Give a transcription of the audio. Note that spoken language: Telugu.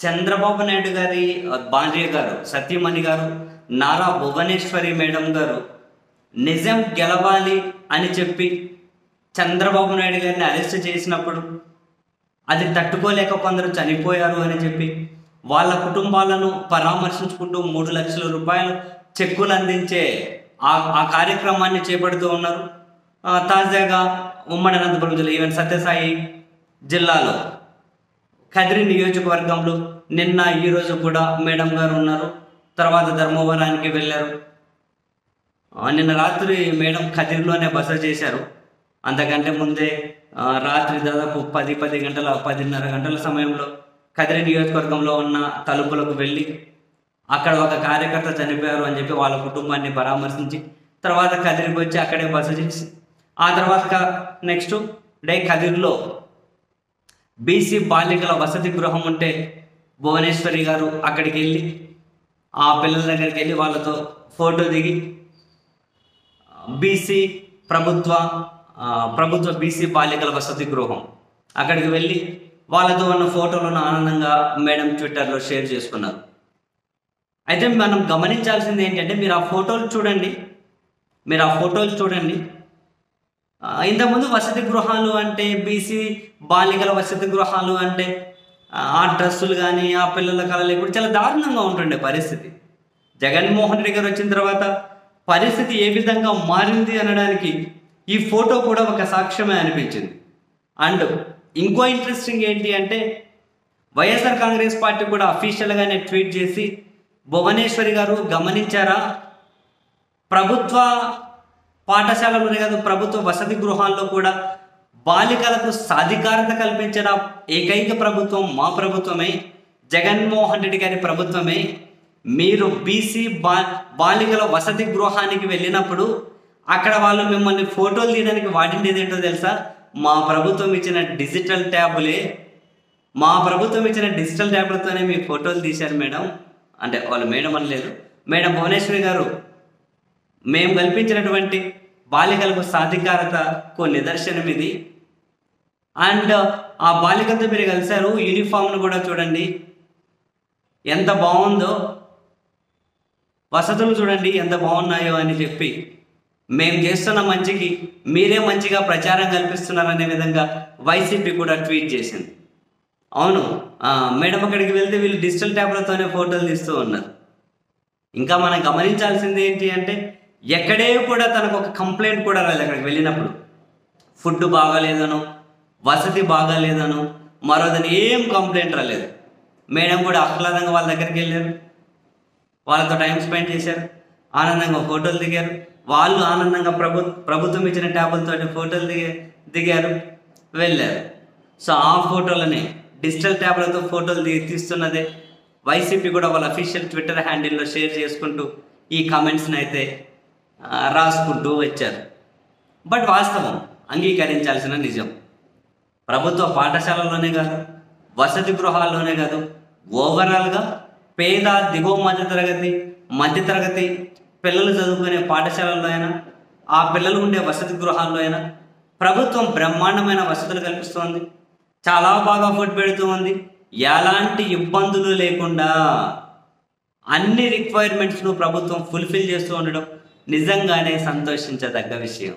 చంద్రబాబు నాయుడు గారి భార్య గారు సతీమణి గారు నారా భువనేశ్వరి మేడం గారు నిజం గెలవాలి అని చెప్పి చంద్రబాబు నాయుడు గారిని అరెస్ట్ చేసినప్పుడు అది తట్టుకోలేక కొందరు చనిపోయారు అని చెప్పి వాళ్ళ కుటుంబాలను పరామర్శించుకుంటూ 3 లక్షల రూపాయలు చెక్కులు అందించే ఆ కార్యక్రమాన్ని చేపడుతూ ఉన్నారు. తాజాగా ఉమ్మడి అనంతపురం జిల్లా ఈవెన్ సత్యసాయి జిల్లాలో కదిరి నియోజకవర్గంలో నిన్న ఈరోజు కూడా మేడం గారు ఉన్నారు. తర్వాత ధర్మవరానికి వెళ్ళారు. నిన్న రాత్రి మేడం కదిరిలోనే బస చేశారు. అంతకంటే ముందే రాత్రి దాదాపు 10:30 గంటల సమయంలో కదిరి నియోజకవర్గంలో ఉన్న తలుపులకు వెళ్ళి అక్కడ ఒక కార్యకర్త చనిపోయారు అని చెప్పి వాళ్ళ కుటుంబాన్ని పరామర్శించి తర్వాత కదిరికి వచ్చి అక్కడే బస చేసి ఆ తర్వాత నెక్స్ట్ డే కదిరిలో బీసీ బాలికల వసతి గృహం ఉంటే భువనేశ్వరి గారు అక్కడికి వెళ్ళి ఆ పిల్లల దగ్గరికి వెళ్ళి వాళ్ళతో ఫోటో దిగి బీసీ ప్రభుత్వ బీసీ బాలికల వసతి గృహం అక్కడికి వెళ్ళి వాళ్ళతో ఉన్న ఫోటోలను ఆనందంగా మేడం ట్విట్టర్లో షేర్ చేసుకున్నారు. అయితే మనం గమనించాల్సింది ఏంటంటే మీరు ఆ ఫోటోలు చూడండి. ఇంతకుముందు వసతి గృహాలు అంటే బీసీ బాలికల వసతి గృహాలు అంటే ఆ డ్రెస్సులు కానీ ఆ పిల్లల కళలు ఇప్పుడు చాలా దారుణంగా ఉంటుండే పరిస్థితి. జగన్మోహన్ రెడ్డి గారు వచ్చిన తర్వాత పరిస్థితి ఏ విధంగా మారింది అనడానికి ఈ ఫోటో కూడా ఒక సాక్ష్యమే అనిపించింది. అండ్ ఇంకో ఇంట్రెస్టింగ్ ఏంటి అంటే వైఎస్ఆర్ కాంగ్రెస్ పార్టీ కూడా అఫీషియల్గానే ట్వీట్ చేసి భువనేశ్వరి గారు గమనించారా, ప్రభుత్వ పాఠశాలలోనే కాదు ప్రభుత్వ వసతి గృహాల్లో కూడా బాలికలకు సాధికారత కల్పించిన ఏకైక ప్రభుత్వం మా ప్రభుత్వమే, జగన్మోహన్ రెడ్డి గారి ప్రభుత్వమే. మీరు బీసీ బాలికల వసతి గృహానికి వెళ్ళినప్పుడు అక్కడ వాళ్ళు మిమ్మల్ని ఫోటోలు తీయడానికి వాడిండేది ఏంటో తెలుసా? మా ప్రభుత్వం ఇచ్చిన డిజిటల్ ట్యాబ్లతోనే మీ ఫోటోలు తీశారు మేడం. అంటే వాళ్ళు మేడం అనలేదు, మేడం భువనేశ్వరి గారు మేము కల్పించినటువంటి బాలికలకు సాధికారతకు నిదర్శనం ఇది. అండ్ ఆ బాలికలతో మీరు కలిశారు, యూనిఫామ్ను కూడా చూడండి ఎంత బాగుందో, వసతులు చూడండి ఎంత బాగున్నాయో అని చెప్పి మేము చేస్తున్న మంచికి మీరే మంచిగా ప్రచారం కల్పిస్తున్నారనే విధంగా వైసీపీ కూడా ట్వీట్ చేసింది. అవును, మేడం అక్కడికి వెళ్తే వీళ్ళు డిజిటల్ ట్యాబ్లతోనే ఫోటోలు తీస్తూ ఉన్నారు. ఇంకా మనం గమనించాల్సింది ఏంటి అంటే ఎక్కడే కూడా తనకు ఒక కంప్లైంట్ కూడా రాలేదు. అక్కడికి వెళ్ళినప్పుడు ఫుడ్ బాగాలేదను, వసతి బాగాలేదను, మరోదని ఏం కంప్లైంట్ రాలేదు. మేడం కూడా ఆహ్లాదంగా వాళ్ళ దగ్గరికి వెళ్ళారు, వాళ్ళతో టైం స్పెండ్ చేశారు, ఆనందంగా ఫోటోలు దిగారు. వాళ్ళు ఆనందంగా ప్రభుత్వం ఇచ్చిన ట్యాబులతో ఫోటోలు దిగారు, వెళ్ళారు. సో ఆ ఫోటోలనే డిజిటల్ ట్యాబ్లతో ఫోటోలు తీస్తున్నదే వైసీపీ కూడా వాళ్ళ అఫీషియల్ ట్విట్టర్ హ్యాండిల్లో షేర్ చేసుకుంటూ ఈ కామెంట్స్ని అయితే రాసుకుంటూ వచ్చారు. బట్ వాస్తవం అంగీకరించాల్సిన నిజం, ప్రభుత్వ పాఠశాలలోనే కాదు వసతి గృహాల్లోనే కాదు ఓవరాల్గా పేద దిగువ మధ్యతరగతి పిల్లలు చదువుకునే పాఠశాలల్లో అయినా ఆ పిల్లలు ఉండే వసతి గృహాల్లో అయినా ప్రభుత్వం బ్రహ్మాండమైన వసతులు కల్పిస్తోంది, చాలా బాగా ఫుడ్ పెడుతూ ఉంది. ఎలాంటి ఇబ్బందులు లేకుండా అన్ని రిక్వైర్మెంట్స్ను ప్రభుత్వం ఫుల్ఫిల్ చేస్తూ ఉండడం నిజంగానే సంతోషించదగ్గ విషయం.